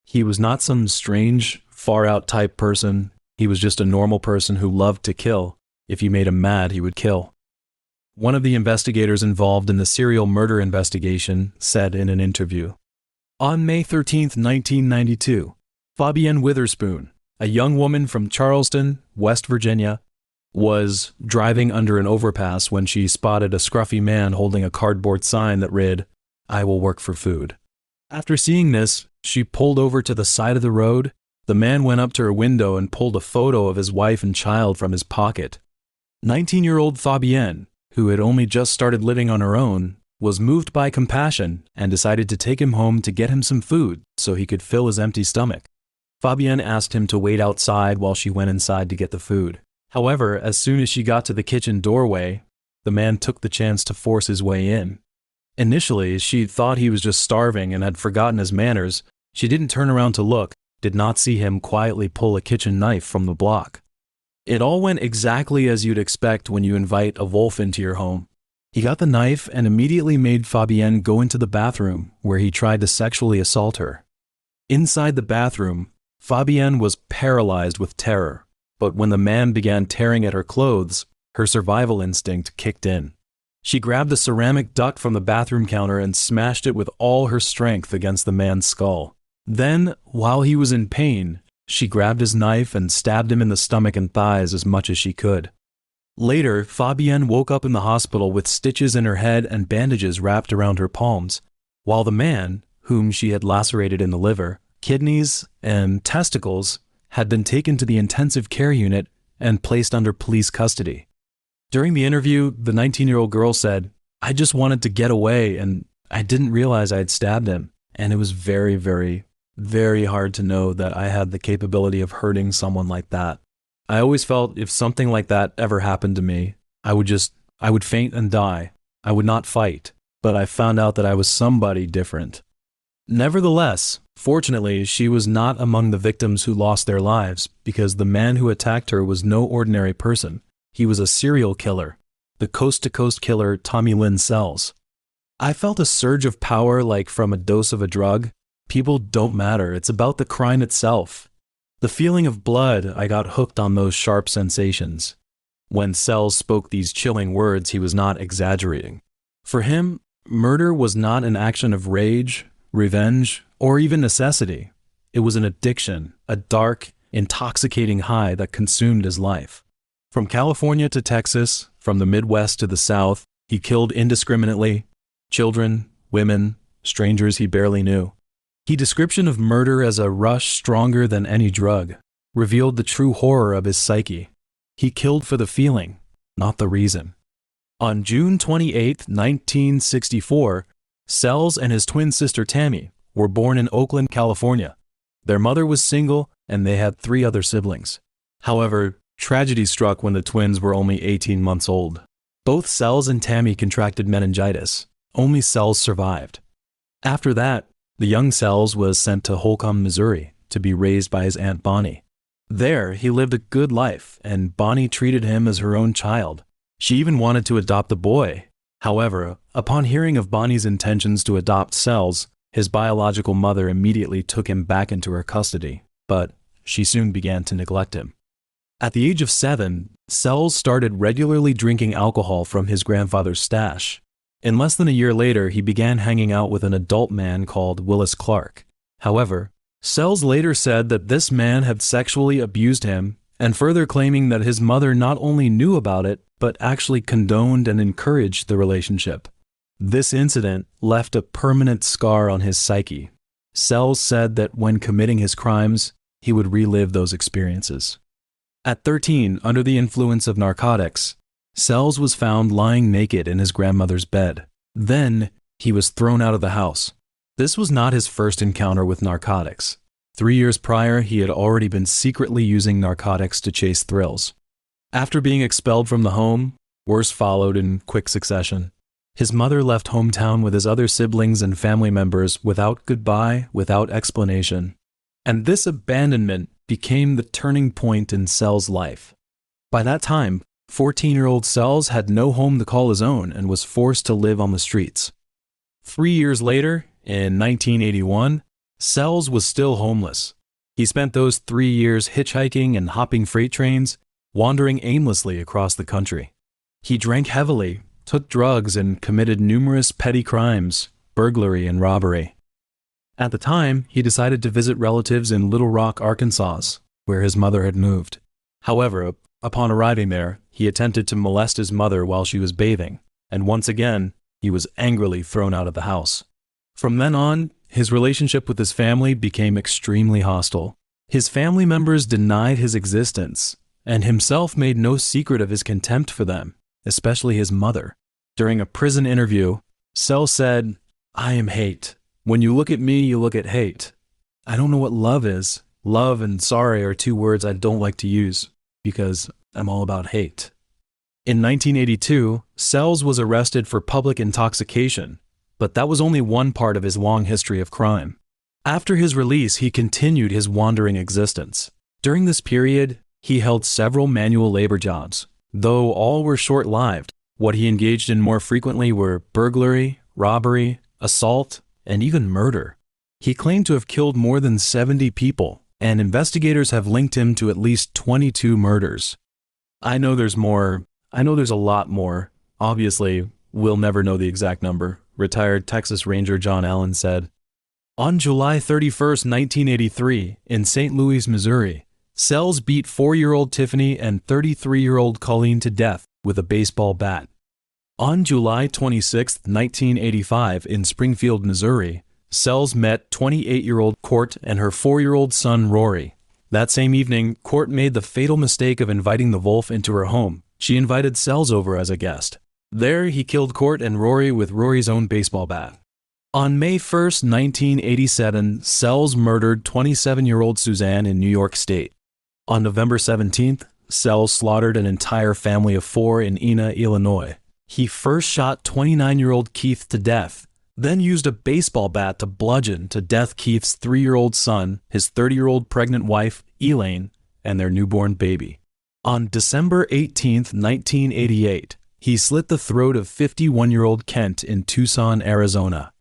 He was not some strange, far-out type person. He was just a normal person who loved to kill. If you made him mad, he would kill. One of the investigators involved in the serial murder investigation said in an interview, "On May 13, 1992, Fabienne Witherspoon, a young woman from Charleston, West Virginia, was driving under an overpass when she spotted a scruffy man holding a cardboard sign that read, 'I will work for food.' After seeing this, she pulled over to the side of the road. The man went up to her window and pulled a photo of his wife and child from his pocket. 19-year-old Fabienne, who had only just started living on her own, was moved by compassion and decided to take him home to get him some food so he could fill his empty stomach. Fabienne asked him to wait outside while she went inside to get the food. However, as soon as she got to the kitchen doorway, the man took the chance to force his way in. Initially, she thought he was just starving and had forgotten his manners. She didn't turn around to look, did not see him quietly pull a kitchen knife from the block. It all went exactly as you'd expect when you invite a wolf into your home. He got the knife and immediately made Fabienne go into the bathroom, where he tried to sexually assault her. Inside the bathroom, Fabienne was paralyzed with terror, but when the man began tearing at her clothes, her survival instinct kicked in. She grabbed a ceramic duck from the bathroom counter and smashed it with all her strength against the man's skull. Then, while he was in pain, she grabbed his knife and stabbed him in the stomach and thighs as much as she could. Later, Fabienne woke up in the hospital with stitches in her head and bandages wrapped around her palms, while the man, whom she had lacerated in the liver, kidneys, and testicles, had been taken to the intensive care unit and placed under police custody. During the interview, the 19-year-old girl said, "I just wanted to get away and I didn't realize I had stabbed him, and it was very, very, very hard to know that I had the capability of hurting someone like that. I always felt if something like that ever happened to me, I would faint and die. I would not fight, but I found out that I was somebody different." Nevertheless, fortunately, she was not among the victims who lost their lives because the man who attacked her was no ordinary person. He was a serial killer, the coast-to-coast killer Tommy Lynn Sells. I felt a surge of power like from a dose of a drug. People don't matter, it's about the crime itself. The feeling of blood, I got hooked on those sharp sensations. When Sells spoke these chilling words, he was not exaggerating. For him, murder was not an action of rage, revenge, or even necessity. It was an addiction, a dark, intoxicating high that consumed his life. From California to Texas, from the Midwest to the South, he killed indiscriminately, children, women, strangers he barely knew. His description of murder as a rush stronger than any drug revealed the true horror of his psyche. He killed for the feeling, not the reason. On June 28, 1964, Sells and his twin sister Tammy were born in Oakland, California. Their mother was single and they had 3 other siblings. However, tragedy struck when the twins were only 18 months old. Both Sells and Tammy contracted meningitis. Only Sells survived. After that, the young Sells was sent to Holcomb, Missouri, to be raised by his Aunt Bonnie. There, he lived a good life, and Bonnie treated him as her own child. She even wanted to adopt a boy. However, upon hearing of Bonnie's intentions to adopt Sells, his biological mother immediately took him back into her custody, but she soon began to neglect him. At the age of 7, Sells started regularly drinking alcohol from his grandfather's stash. In less than a year later, he began hanging out with an adult man called Willis Clark. However, Sells later said that this man had sexually abused him, and further claiming that his mother not only knew about it, but actually condoned and encouraged the relationship. This incident left a permanent scar on his psyche. Sells said that when committing his crimes, he would relive those experiences. At 13, under the influence of narcotics, Sells was found lying naked in his grandmother's bed. Then, he was thrown out of the house. This was not his first encounter with narcotics. 3 years prior, he had already been secretly using narcotics to chase thrills. After being expelled from the home, worse followed in quick succession. His mother left hometown with his other siblings and family members without goodbye, without explanation. And this abandonment became the turning point in Sells' life. By that time, 14-year-old Sells had no home to call his own and was forced to live on the streets. 3 years later, in 1981, Sells was still homeless. He spent those 3 years hitchhiking and hopping freight trains, wandering aimlessly across the country. He drank heavily, took drugs, and committed numerous petty crimes, burglary and robbery. At the time, he decided to visit relatives in Little Rock, Arkansas, where his mother had moved. However, upon arriving there, he attempted to molest his mother while she was bathing, and once again, he was angrily thrown out of the house. From then on, his relationship with his family became extremely hostile. His family members denied his existence, and himself made no secret of his contempt for them, especially his mother. During a prison interview, Sells said, "I am hate. When you look at me, you look at hate. I don't know what love is. Love and sorry are two words I don't like to use, because I'm all about hate." In 1982, Sells was arrested for public intoxication, but that was only one part of his long history of crime. After his release, he continued his wandering existence. During this period, he held several manual labor jobs. Though all were short-lived, what he engaged in more frequently were burglary, robbery, assault, and even murder. He claimed to have killed more than 70 people, and investigators have linked him to at least 22 murders. I know there's more. I know there's a lot more. Obviously, we'll never know the exact number, retired Texas Ranger John Allen said. On July 31, 1983, in St. Louis, Missouri, Sells beat 4-year-old Tiffany and 33-year-old Colleen to death with a baseball bat. On July 26, 1985, in Springfield, Missouri, Sells met 28-year-old Court and her 4-year-old son Rory. That same evening, Court made the fatal mistake of inviting the wolf into her home. She invited Sells over as a guest. There, he killed Court and Rory with Rory's own baseball bat. On May 1, 1987, Sells murdered 27-year-old Suzanne in New York State. On November 17th, Sells slaughtered an entire family of 4 in Ena, Illinois. He first shot 29-year-old Keith to death, then used a baseball bat to bludgeon to death Keith's 3-year-old son, his 30-year-old pregnant wife, Elaine, and their newborn baby. On December 18, 1988, he slit the throat of 51-year-old Kent in Tucson, Arizona.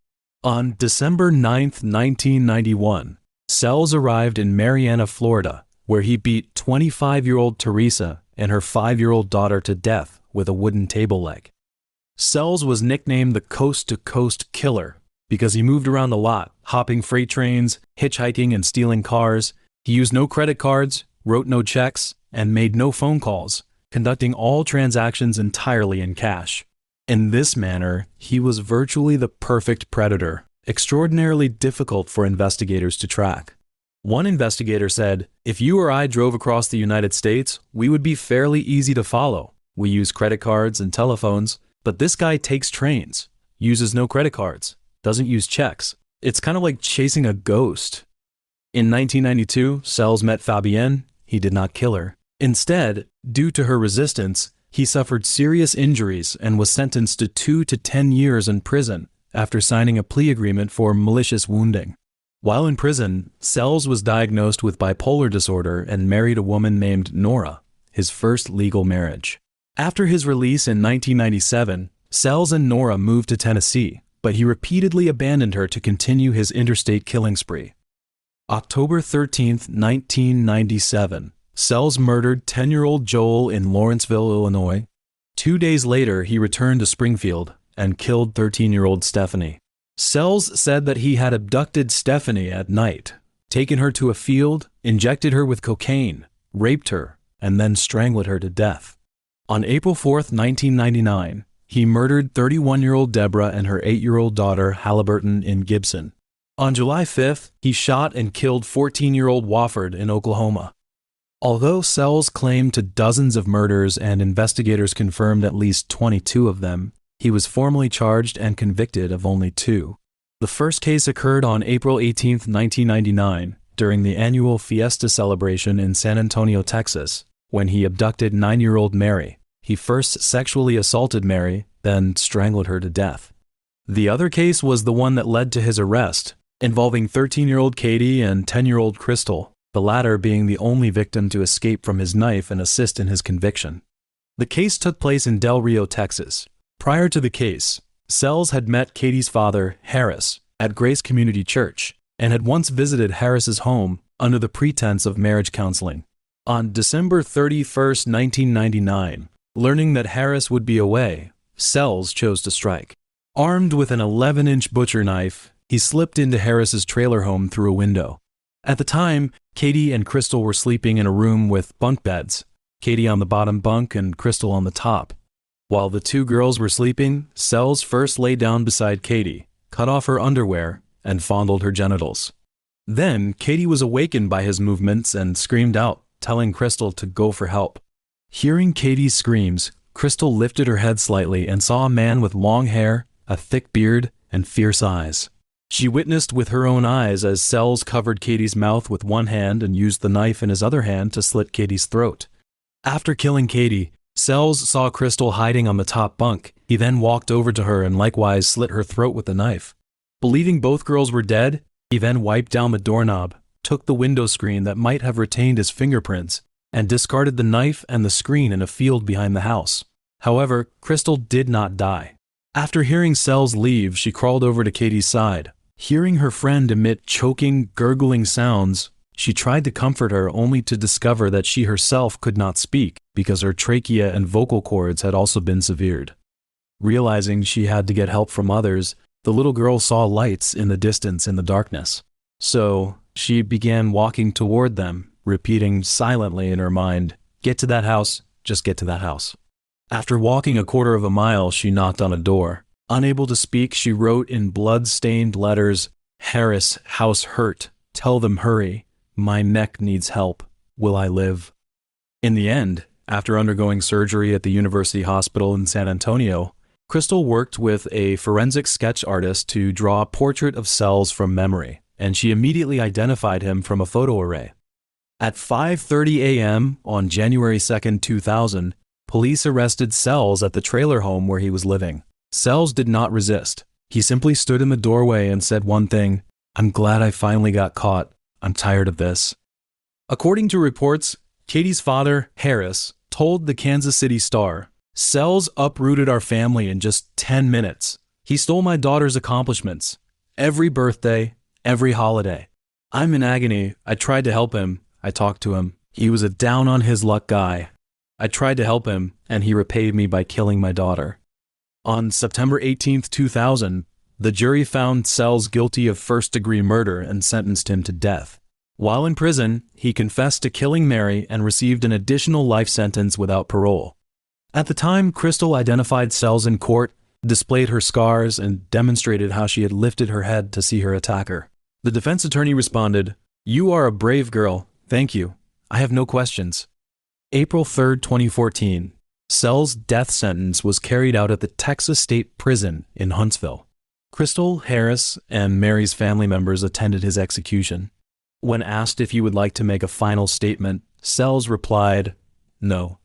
On December 9, 1991, Sells arrived in Marianna, Florida, where he beat 25-year-old Teresa and her 5-year-old daughter to death with a wooden table leg. Sells was nicknamed the Coast-to-Coast Killer because he moved around a lot, hopping freight trains, hitchhiking, and stealing cars. He used no credit cards, wrote no checks, and made no phone calls, conducting all transactions entirely in cash. In this manner, he was virtually the perfect predator, extraordinarily difficult for investigators to track. One investigator said, "If you or I drove across the United States, we would be fairly easy to follow. We use credit cards and telephones, but this guy takes trains, uses no credit cards, doesn't use checks. It's kind of like chasing a ghost." In 1992, Sells met Fabienne. He did not kill her. Instead, due to her resistance, he suffered serious injuries and was sentenced to 2 to 10 years in prison after signing a plea agreement for malicious wounding. While in prison, Sells was diagnosed with bipolar disorder and married a woman named Nora, his first legal marriage. After his release in 1997, Sells and Nora moved to Tennessee, but he repeatedly abandoned her to continue his interstate killing spree. October 13, 1997, Sells murdered 10-year-old Joel in Lawrenceville, Illinois. 2 days later, he returned to Springfield and killed 13-year-old Stephanie. Sells said that he had abducted Stephanie at night, taken her to a field, injected her with cocaine, raped her, and then strangled her to death. On April 4, 1999, he murdered 31-year-old Deborah and her 8-year-old daughter Halliburton in Gibson. On July 5th, he shot and killed 14-year-old Wofford in Oklahoma. Although Sells claimed to dozens of murders and investigators confirmed at least 22 of them, he was formally charged and convicted of only 2. The first case occurred on April 18, 1999, during the annual Fiesta celebration in San Antonio, Texas, when he abducted 9-year-old Mary. He first sexually assaulted Mary, then strangled her to death. The other case was the one that led to his arrest, involving 13-year-old Katie and 10-year-old Crystal, the latter being the only victim to escape from his knife and assist in his conviction. The case took place in Del Rio, Texas. Prior to the case, Sells had met Katie's father, Harris, at Grace Community Church. and had once visited Harris's home under the pretense of marriage counseling. On December 31st, 1999, learning that Harris would be away, Sells chose to strike. Armed with an 11-inch butcher knife, he slipped into Harris's trailer home through a window. At the time, Katie and Crystal were sleeping in a room with bunk beds, Katie on the bottom bunk and Crystal on the top. While the two girls were sleeping, Sells first lay down beside Katie, cut off her underwear, and fondled her genitals. Then, Katie was awakened by his movements and screamed out, telling Crystal to go for help. Hearing Katie's screams, Crystal lifted her head slightly and saw a man with long hair, a thick beard, and fierce eyes. She witnessed with her own eyes as Sells covered Katie's mouth with one hand and used the knife in his other hand to slit Katie's throat. After killing Katie, Sells saw Crystal hiding on the top bunk. He then walked over to her and likewise slit her throat with the knife. Believing both girls were dead, he then wiped down the doorknob, took the window screen that might have retained his fingerprints, and discarded the knife and the screen in a field behind the house. However, Crystal did not die. After hearing Sells leave, she crawled over to Katie's side. Hearing her friend emit choking, gurgling sounds, she tried to comfort her only to discover that she herself could not speak because her trachea and vocal cords had also been severed. Realizing she had to get help from others, the little girl saw lights in the distance in the darkness. So, she began walking toward them, repeating silently in her mind, "Get to that house, just get to that house." After walking a quarter of a mile, she knocked on a door. Unable to speak, she wrote in blood-stained letters, "Harris, house hurt. Tell them hurry. My neck needs help. Will I live?" In the end, after undergoing surgery at the University Hospital in San Antonio, Crystal worked with a forensic sketch artist to draw a portrait of Sells from memory, and she immediately identified him from a photo array. At 5:30 a.m. on January 2, 2000, police arrested Sells at the trailer home where he was living. Sells did not resist. He simply stood in the doorway and said one thing, "I'm glad I finally got caught. I'm tired of this." According to reports, Katie's father, Harris, told the Kansas City Star, "Sells uprooted our family in just 10 minutes. He stole my daughter's accomplishments. Every birthday, every holiday. I'm in agony. I tried to help him. I talked to him. He was a down-on-his-luck guy. I tried to help him, and he repaid me by killing my daughter." On September 18, 2000, the jury found Sells guilty of first-degree murder and sentenced him to death. While in prison, he confessed to killing Mary and received an additional life sentence without parole. At the time, Crystal identified Sells in court, displayed her scars, and demonstrated how she had lifted her head to see her attacker. The defense attorney responded, "You are a brave girl. Thank you. I have no questions." April 3, 2014, Sells' death sentence was carried out at the Texas State Prison in Huntsville. Crystal, Harris, and Mary's family members attended his execution. When asked if he would like to make a final statement, Sells replied, "No."